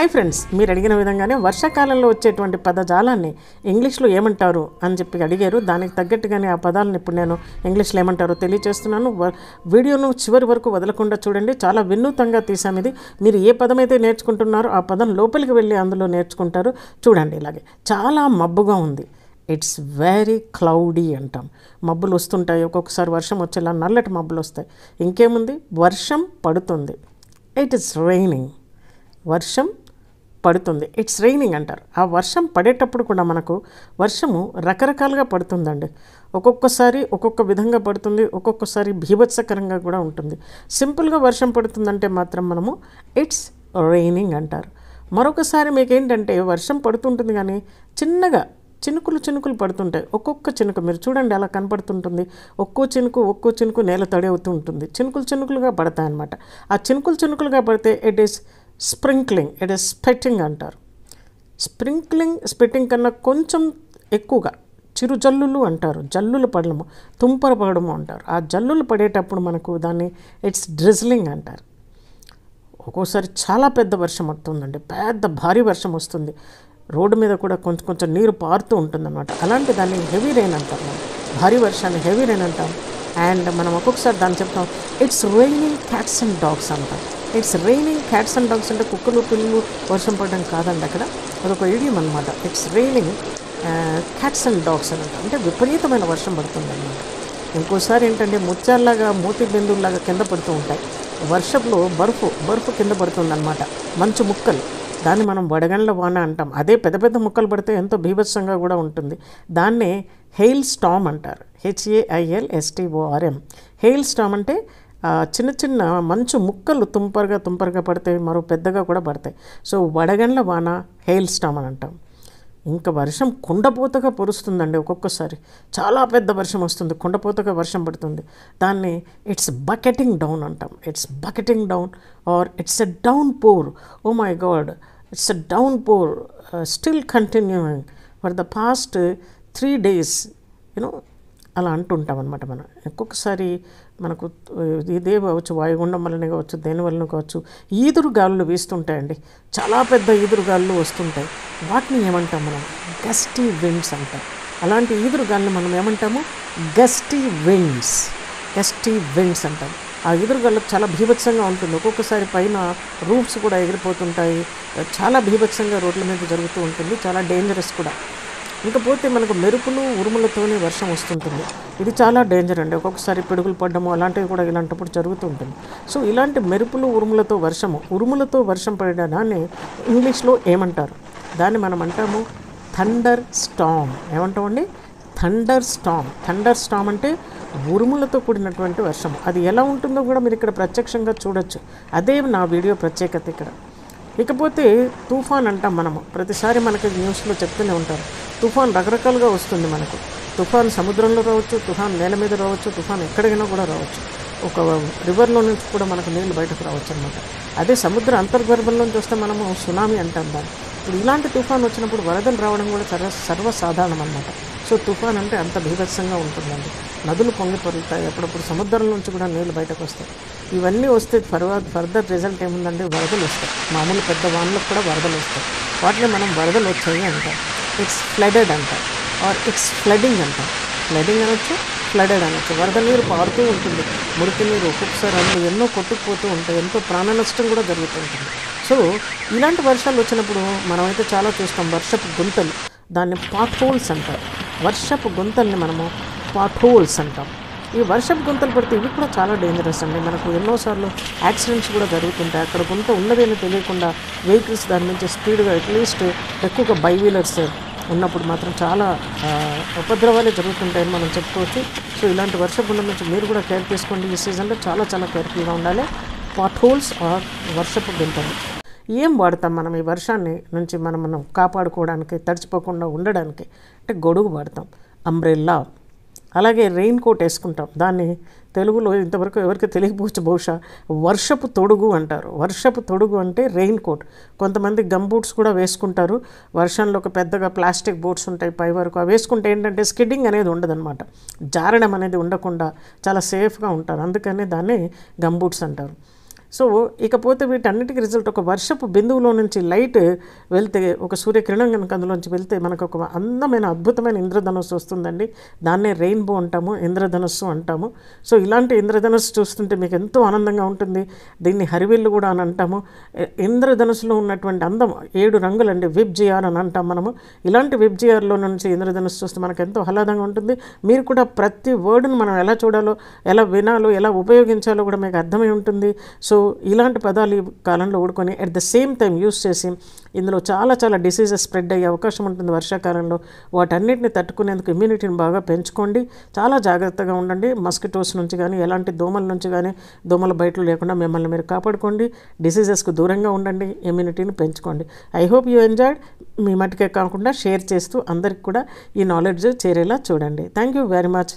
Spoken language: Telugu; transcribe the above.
హాయ్ ఫ్రెండ్స్, మీరు అడిగిన విధంగానే వర్షాకాలంలో వచ్చేటువంటి పదజాలాన్ని ఇంగ్లీష్లో ఏమంటారు అని చెప్పి అడిగారు. దానికి తగ్గట్టుగానే ఆ పదాలను ఇప్పుడు నేను ఇంగ్లీష్లో ఏమంటారో తెలియజేస్తున్నాను. వీడియోను చివరి వరకు వదలకుండా చూడండి. చాలా వినూతంగా తీసాము ఇది. మీరు ఏ పదం అయితే నేర్చుకుంటున్నారో ఆ పదం లోపలికి వెళ్ళి అందులో నేర్చుకుంటారు. చూడండి, ఇలాగే చాలా మబ్బుగా ఉంది. ఇట్స్ వెరీ క్లౌడీ అంటాం. మబ్బులు వస్తుంటాయి, ఒక్కొక్కసారి వర్షం వచ్చేలా నల్లటి మబ్బులు వస్తాయి. ఇంకేముంది, వర్షం పడుతుంది. It is raining. వర్షం పడుతుంది, ఇట్స్ రైనింగ్ అంటారు. ఆ వర్షం పడేటప్పుడు కూడా మనకు వర్షము రకరకాలుగా పడుతుందండి. ఒక్కొక్కసారి ఒక్కొక్క విధంగా పడుతుంది, ఒక్కొక్కసారి భీభత్సకరంగా కూడా ఉంటుంది. సింపుల్గా వర్షం పడుతుందంటే మాత్రం మనము ఇట్స్ రైనింగ్ అంటారు. మరొకసారి మీకు ఏంటంటే వర్షం పడుతుంటుంది కానీ చిన్నగా చినుకులు పడుతుంటాయి. ఒక్కొక్క చినుకు మీరు చూడండి అలా కనపడుతుంటుంది. ఒక్కో చినుకు నేల తడి అవుతూ ఉంటుంది. చినుకులుగా పడతాయి అన్నమాట. ఆ చినుకులుగా పడితే it is sprinkling, it is spitting అంటారు. స్పెట్టింగ్ కన్నా కొంచెం ఎక్కువగా చిరు జల్లులు అంటారు. జల్లులు పడము, తుంపర పడము అంటారు. ఆ జల్లులు పడేటప్పుడు మనకు దాన్ని ఇట్స్ డ్రిజ్లింగ్ అంటారు. ఒక్కోసారి చాలా పెద్ద వర్షం వస్తుందండి, భారీ వర్షం వస్తుంది. రోడ్డు మీద కూడా కొంచెం నీరు పారుతూ ఉంటుందన్నమాట. అలాంటి దాన్ని హెవీ రెయిన్ అంటాం. మనం భారీ వర్షాన్ని హెవీ రెయిన్ అంటాం. అండ్ మనం ఒక్కొక్కసారి దాన్ని చెప్తాం it's raining cats and dogs అంటాం. It's raining cats and dogs అంటే కుక్కలు పిల్లలు వర్షం పడడం కాదండి, అక్కడ అదొక ఇడియం అనమాట. It's raining cats and dogs అని అంటాం. అంటే విపరీతమైన వర్షం పడుతుంది అన్నమాట. ఇంకోసారి ఏంటంటే ముత్యాల్లాగా మోతి బిందువులాగా కింద పడుతూ ఉంటాయి. వర్షంలో బర్ఫ్ కింద పడుతుంది అనమాట, మంచు ముక్కలు. దాన్ని మనం వడగండ్ల వాన అంటాం. అదే పెద్ద ముక్కలు పడితే ఎంతో బీభత్సంగా కూడా ఉంటుంది. దాన్నే హెయిల్ స్టామ్ అంటారు. HAILSTORM. హెయిల్ స్టామ్ అంటే చిన్న మంచు ముక్కలు తుంపరగా పడతాయి, మరో పెద్దగా కూడా పడతాయి. సో వడగండ్ల వాన హెయిల్ స్టామ్ అని అంటాం. ఇంకా వర్షం కుండపోతగా పొరుస్తుందండి. ఒక్కొక్కసారి చాలా పెద్ద వర్షం వస్తుంది, కుండపోతగా వర్షం పడుతుంది. దాన్ని ఇట్స్ బకెటింగ్ డౌన్ అంటాం. It's bucketing down or it's a downpour. Oh my god, it's a downpour still continuing for the past 3 days అలా అంటుంటాం అనమాట. మనం ఒక్కొక్కసారి మనకు ఇదే కావచ్చు, వాయుగుండం వల్లనే కావచ్చు, దేని వలన కావచ్చు, ఈదురు గాలులు వీస్తుంటాయండి. చాలా పెద్ద ఈదురు గాలులు వస్తుంటాయి. వాటిని ఏమంటాం మనం? గస్టీ విండ్స్ అంటాం. అలాంటి ఈదురు గాలిని మనం ఏమంటాము? గస్టీ విండ్స్ అంటాం. ఆ ఎదురుగాళ్ళకు చాలా భీభత్సంగా ఉంటుంది. ఒక్కొక్కసారి పైన రూఫ్స్ కూడా ఎగిరిపోతుంటాయి. చాలా భీభత్సంగా రోడ్ల మీద జరుగుతూ ఉంటుంది, చాలా డేంజరస్ కూడా. ఇంకపోతే మనకు మెరుపులు ఉరుములతోనే వర్షం వస్తుంటుంది. ఇది చాలా డేంజర్ అండి. ఒక్కొక్కసారి పిడుగులు పడ్డము అలాంటివి కూడా ఇలాంటప్పుడు జరుగుతూ ఉంటుంది. సో ఇలాంటి మెరుపులు ఉరుములతో వర్షం పడడాన్ని ఇంగ్లీష్లో ఏమంటారు? దాన్ని మనం అంటాము థండర్ స్టామ్. ఏమంటామండి? థండర్ స్టామ్ అంటే ఉరుములతో కూడినటువంటి వర్షం. అది ఎలా ఉంటుందో కూడా మీరు ఇక్కడ ప్రత్యక్షంగా చూడొచ్చు. అదే నా వీడియో ప్రత్యేకత ఇక్కడ. ఇకపోతే తుఫాన్ అంటాం మనము. ప్రతిసారి మనకి న్యూస్లో చెప్తూనే ఉంటారు. తుఫాన్ రకరకాలుగా వస్తుంది మనకు. తుఫాన్ సముద్రంలో రావచ్చు, తుఫాన్ నేల మీద రావచ్చు, తుఫాన్ ఎక్కడికైనా కూడా రావచ్చు. ఒక రివర్లో నుంచి కూడా మనకు నీళ్ళు బయటకు రావచ్చు అనమాట. అదే సముద్ర అంతర్గర్భంలోంచి వస్తే మనము సునామీ అంటాం దాన్ని. ఇప్పుడు ఇలాంటి తుఫాన్ వచ్చినప్పుడు వరదలు రావడం కూడా సర్వసాధారణం అన్నమాట. సో తుఫాన్ అంటే అంత బీభత్సంగా ఉంటుందండి. నదులు పొంగి పొరులుతాయి, అప్పుడప్పుడు సముద్రం నుంచి కూడా నీళ్ళు బయటకు వస్తాయి. ఇవన్నీ వస్తే ఫర్దర్ రిజల్ట్ ఏముందండి? వరదలు వస్తాయి. మామూలు పెద్ద వానలకు కూడా వరదలు వస్తాయి. వాటిని మనం వరదలు వచ్చాయి అంటాం. ఇట్స్ ఫ్లడెడ్ అంటాం ఆర్ ఇట్స్ ఫ్లడింగ్ అంటాం. ఫ్లడింగ్ అనొచ్చు, ఫ్లడెడ్ అనొచ్చు. వరద నీరు పారుతూ ఉంటుంది, మురికి నీరు. ఒక్కొక్కసారి అందులో ఎన్నో కొట్టుకుపోతూ ఉంటాయి, ఎంతో ప్రాణ నష్టం కూడా జరుగుతూ ఉంటుంది. సో ఇలాంటి వర్షాలు వచ్చినప్పుడు మనమైతే చాలా చూస్తాం వర్షపు గుంతలు. దాన్ని పాట్ హోల్స్ అంటారు. వర్షపు గుంతల్ని మనము పాట్ హోల్స్ అంటాం. ఈ వర్షపు గుంతలు పడితే ఇవి కూడా చాలా డేంజరస్ అండి. మనకు ఎన్నోసార్లు యాక్సిడెంట్స్ కూడా జరుగుతుంటాయి. అక్కడ గుంత ఉన్నదేమీ తెలియకుండా వెహికల్స్ దాని నుంచి స్పీడ్గా, అట్లీస్ట్ ఎక్కువగా బైవీలర్స్ ఉన్నప్పుడు మాత్రం చాలా ఉపద్రవాలే జరుగుతుంటాయని మనం చెప్పుకోవచ్చు. సో ఇలాంటి వర్షపు గుండం నుంచి మీరు కూడా కేర్ తీసుకోండి. ఈ సీజన్లో చాలా కేర్ఫుల్గా ఉండాలి. పాట్ హోల్స్ ఆర్ వర్షపు గుంతలు. ఏం వాడతాం మనం ఈ వర్షాన్ని నుంచి మనం కాపాడుకోవడానికి, తడిచిపోకుండా ఉండడానికి? అంటే గొడుగు వాడతాం, అంబ్రెల్లా. అలాగే రెయిన్ కోట్ వేసుకుంటాం. దాన్ని తెలుగులో ఇంతవరకు ఎవరికి తెలియకపోవచ్చు బహుశా వర్షపు తొడుగు అంటారు. వర్షపు తొడుగు అంటే రెయిన్ కోట్. కొంతమంది గమ్ బూట్స్ కూడా వేసుకుంటారు. వర్షంలో ఒక పెద్దగా ప్లాస్టిక్ బూట్స్ ఉంటాయి పై వరకు. అవి వేసుకుంటే ఏంటంటే స్కిడ్డింగ్ అనేది ఉండదన్నమాట, జారడం అనేది ఉండకుండా చాలా సేఫ్గా ఉంటారు. అందుకని దాన్ని గమ్ బూట్స్ అంటారు. సో ఇకపోతే వీటన్నిటికీ రిజల్ట్ ఒక వర్షపు బిందువులో నుంచి లైట్ వెళ్తే, ఒక సూర్యకిరణం కనుక అందులోంచి వెళ్తే మనకు ఒక అందమైన అద్భుతమైన ఇంద్రధనుస్సు వస్తుందండి. దాన్నే రెయిన్బో అంటాము, ఇంద్రధనుస్సు అంటాము. సో ఇలాంటి ఇంద్రధనుస్సు చూస్తుంటే మీకు ఎంతో ఆనందంగా ఉంటుంది. దీన్ని హరివిల్లు కూడా అని అంటాము. ఇంద్రధనుస్సులో ఉన్నటువంటి అందం 7 రంగులండి, విబ్జిఆర్ అని అంటాం మనము. ఇలాంటి విబ్జిఆర్లో నుంచి ఇంద్రధనుస్సు చూస్తే మనకు ఎంతో ఆహ్లాదంగా ఉంటుంది. మీరు కూడా ప్రతి వర్డ్ను మనం ఎలా చూడాలో, ఎలా వినాలో, ఎలా ఉపయోగించాలో కూడా మీకు అర్థమై ఉంటుంది. సో ఇలాంటి పదాలు ఈ కాలంలో ఊడుకొని at the same time use చేసి ఇందులో చాలా చాలా డిసీజెస్ స్ప్రెడ్ అయ్యే అవకాశం ఉంటుంది వర్షాకాలంలో. వాటన్నిటిని తట్టుకునేందుకు ఇమ్యూనిటీని బాగా పెంచుకోండి. చాలా జాగ్రత్తగా ఉండండి. మస్కిటోస్ నుంచి కానీ, ఎలాంటి దోమల నుంచి కానీ, దోమల బయటలు లేకుండా మిమ్మల్ని మీరు కాపాడుకోండి. డిసీజెస్కు దూరంగా ఉండండి, ఇమ్యూనిటీని పెంచుకోండి. I hope you enjoyed. మీ మటుకే కాకుండా షేర్ చేస్తూ అందరికి కూడా ఈ నాలెడ్జ్ చేరేలా చూడండి. Thank you very much.